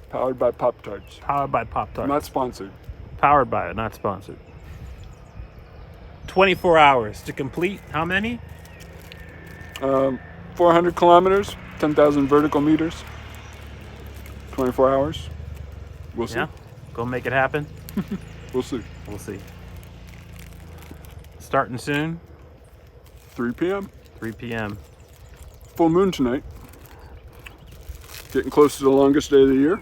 Powered by Pop-Tarts. Powered by Pop-Tarts. Not sponsored. Powered by it, not sponsored. 24 hours to complete. How many? 400 kilometers, 10,000 vertical meters. 24 hours. We'll see. Yeah. Go make it happen. We'll see. We'll see. Starting soon. 3 p.m. 3 p.m. Full moon tonight. Getting close to the longest day of the year.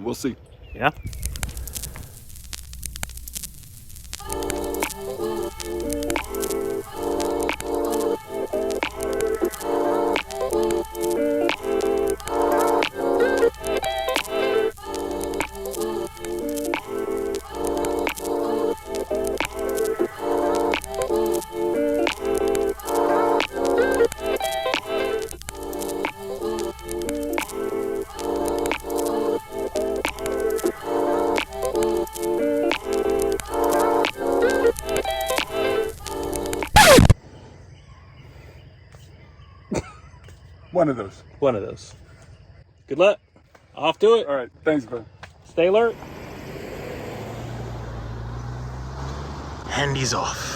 We'll see. Yeah. One of those. One of those. Good luck. Off to it. All right. Thanks, bud. Stay alert. Handy's off.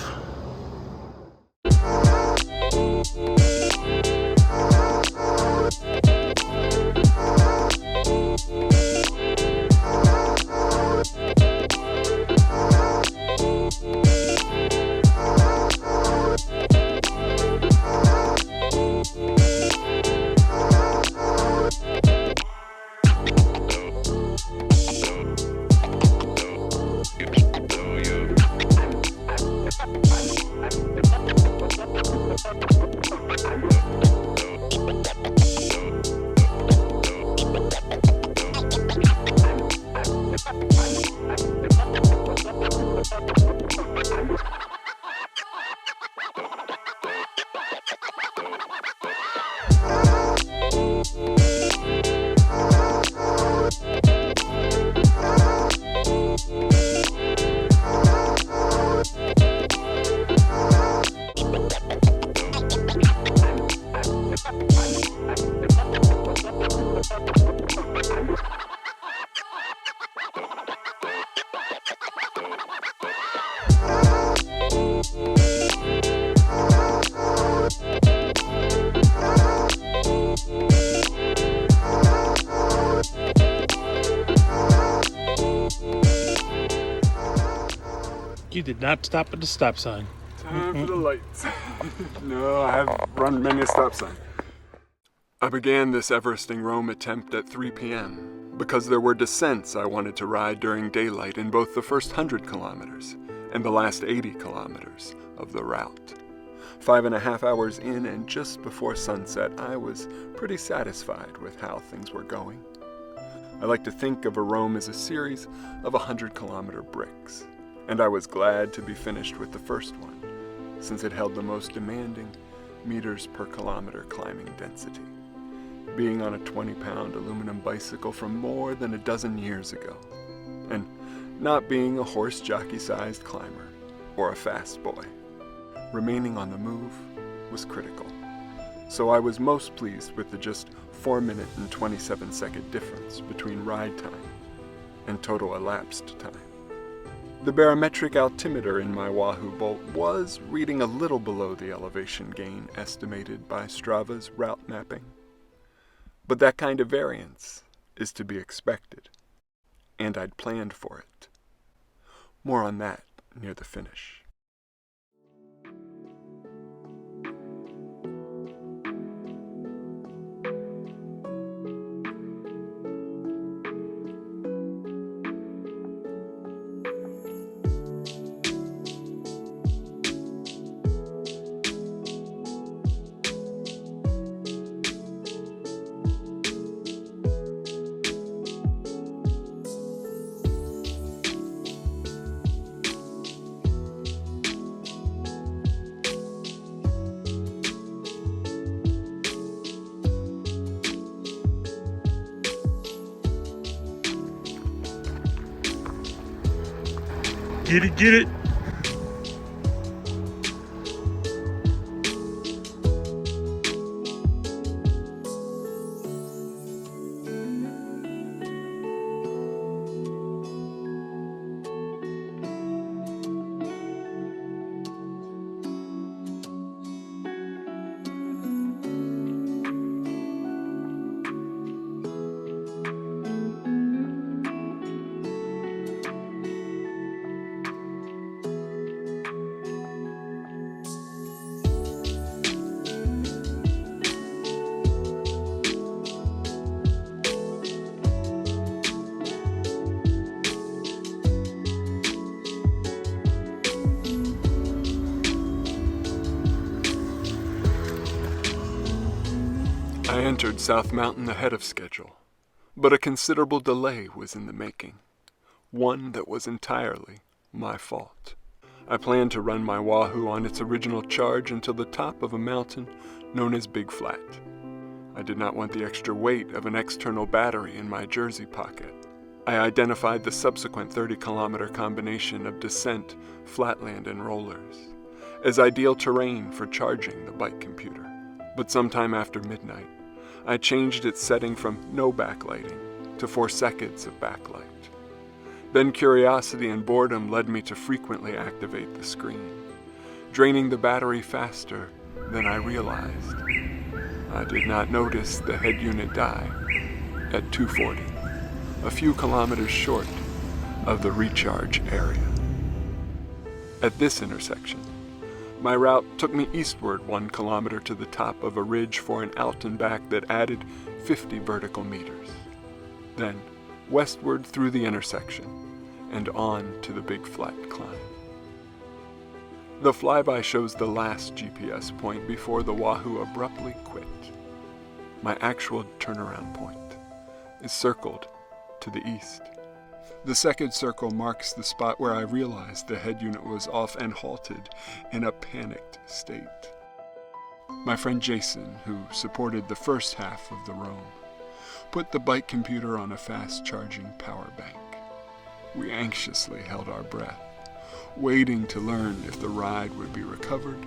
You did not stop at the stop sign. Time for the lights. No, I have run many a stop sign. I began this Everesting Roam attempt at 3 p.m. because there were descents I wanted to ride during daylight in both the first 100 kilometers and the last 80 kilometers of the route. 5.5 hours in and just before sunset, I was pretty satisfied with how things were going. I like to think of a roam as a series of 100-kilometer bricks, and I was glad to be finished with the first one, since it held the most demanding meters per kilometer climbing density, being on a 20-pound aluminum bicycle from more than a dozen years ago, and not being a horse jockey-sized climber or a fast boy. Remaining on the move was critical, so I was most pleased with the just 4-minute and 27-second difference between ride time and total elapsed time. The barometric altimeter in my Wahoo Bolt was reading a little below the elevation gain estimated by STRAVA's route mapping. But that kind of variance is to be expected, and I'd planned for it. More on that near the finish. Get it, get it. entered South Mountain ahead of schedule, but a considerable delay was in the making, one that was entirely my fault. I planned to run my Wahoo on its original charge until the top of a mountain known as Big Flat. I did not want the extra weight of an external battery in my jersey pocket. I identified the subsequent 30-kilometer combination of descent, flatland, and rollers as ideal terrain for charging the bike computer. But sometime after midnight, I changed its setting from no backlighting to 4 seconds of backlight. Then curiosity and boredom led me to frequently activate the screen, draining the battery faster than I realized. I did not notice the head unit die at 240, a few kilometers short of the recharge area. At this intersection, my route took me eastward 1 kilometer to the top of a ridge for an out and back that added 50 vertical meters. Then westward through the intersection and on to the Big Flat climb. The flyby shows the last GPS point before the Wahoo abruptly quit. My actual turnaround point is circled to the east. The second circle marks the spot where I realized the head unit was off and halted in a panicked state. My friend Jason, who supported the first half of the roam, put the bike computer on a fast-charging power bank. We anxiously held our breath, waiting to learn if the ride would be recovered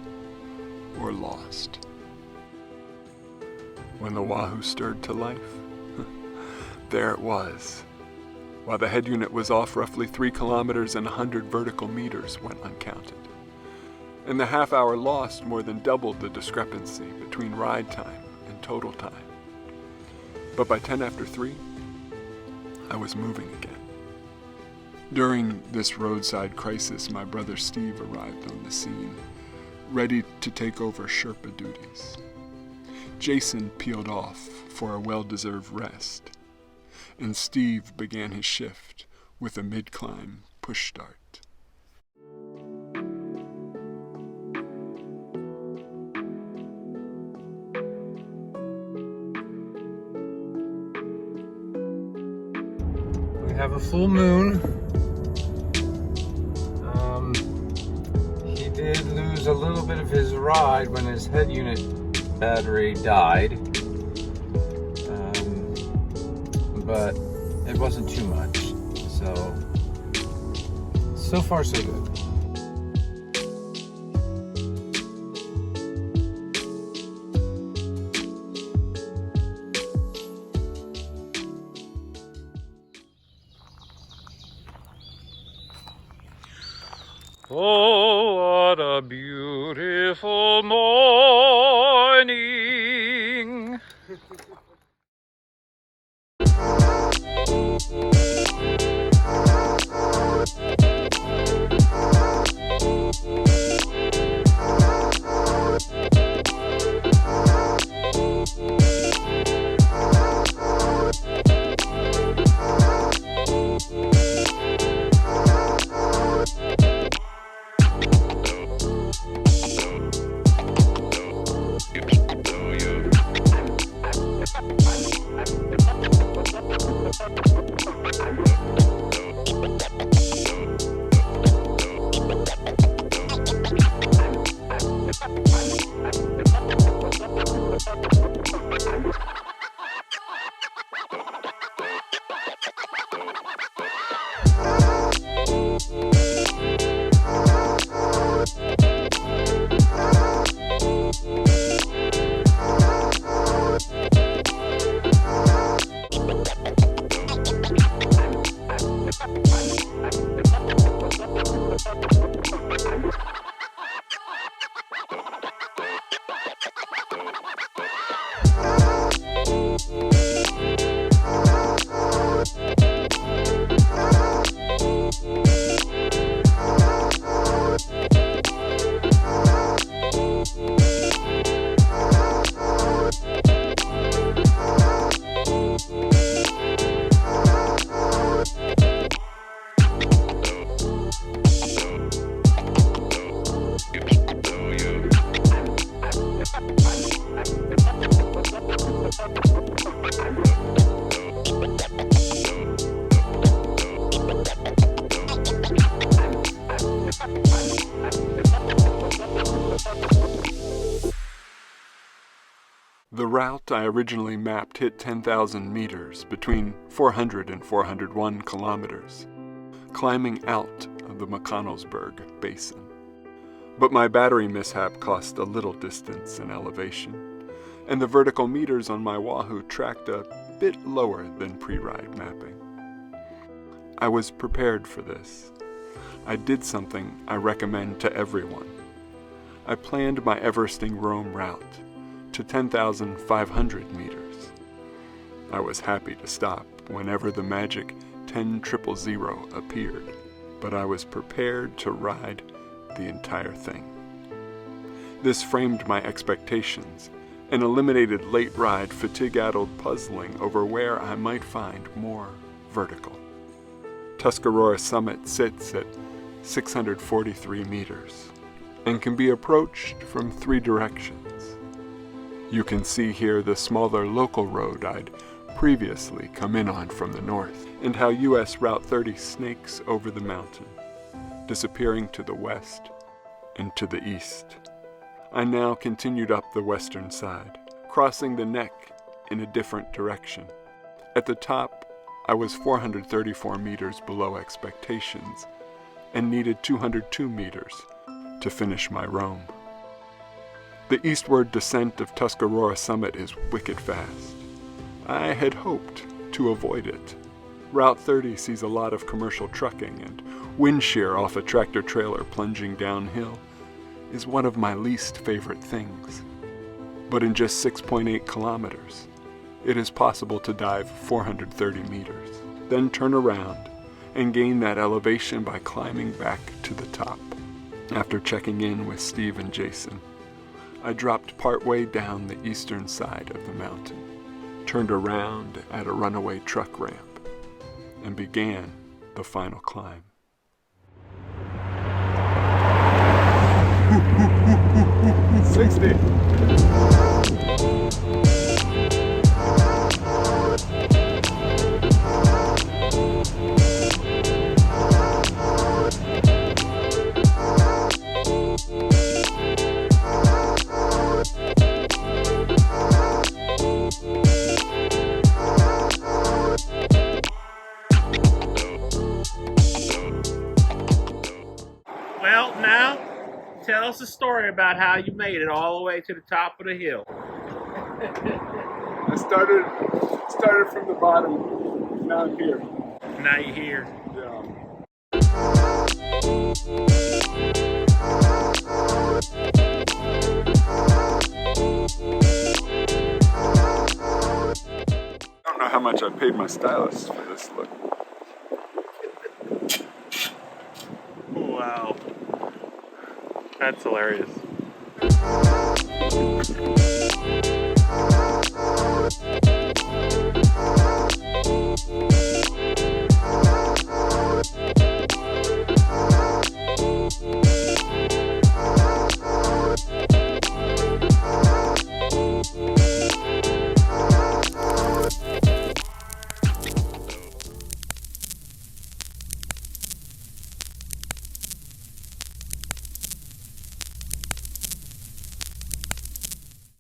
or lost. When the Wahoo stirred to life, there it was. While the head unit was off roughly 3 kilometers and 100 vertical meters went uncounted. And the half hour lost more than doubled the discrepancy between ride time and total time. But by 10 after 3, I was moving again. During this roadside crisis, my brother Steve arrived on the scene, ready to take over Sherpa duties. Jason peeled off for a well-deserved rest, and Steve began his shift with a mid-climb push start. We have a full moon. He did lose a little bit of his ride when his head unit battery died. But it wasn't too much, so far so good. Oh, what a beautiful morning! route I originally mapped hit 10,000 meters, between 400 and 401 kilometers, climbing out of the McConnellsburg Basin. But my battery mishap cost a little distance and elevation, and the vertical meters on my Wahoo tracked a bit lower than pre-ride mapping. I was prepared for this. I did something I recommend to everyone. I planned my Everesting Roam route to 10,500 meters. I was happy to stop whenever the magic 10,000 appeared, but I was prepared to ride the entire thing. This framed my expectations and eliminated late ride fatigue-addled puzzling over where I might find more vertical. Tuscarora summit sits at 643 meters and can be approached from 3 directions. You can see here the smaller local road I'd previously come in on from the north, and how US Route 30 snakes over the mountain, disappearing to the west and to the east. I now continued up the western side, crossing the neck in a different direction. At the top, I was 434 meters below expectations and needed 202 meters to finish my roam. The eastward descent of Tuscarora summit is wicked fast. I had hoped to avoid it. Route 30 sees a lot of commercial trucking, and wind shear off a tractor trailer plunging downhill is one of my least favorite things. But in just 6.8 kilometers, it is possible to dive 430 meters, then turn around and gain that elevation by climbing back to the top. After checking in with Steve and Jason, I dropped partway down the eastern side of the mountain, turned around at a runaway truck ramp, and began the final climb. Well, now, tell us a story about how you made it all the way to the top of the hill. I started from the bottom, now I'm here. Now you're here. Yeah. I don't know how much I paid my stylist for this look. Wow. That's hilarious.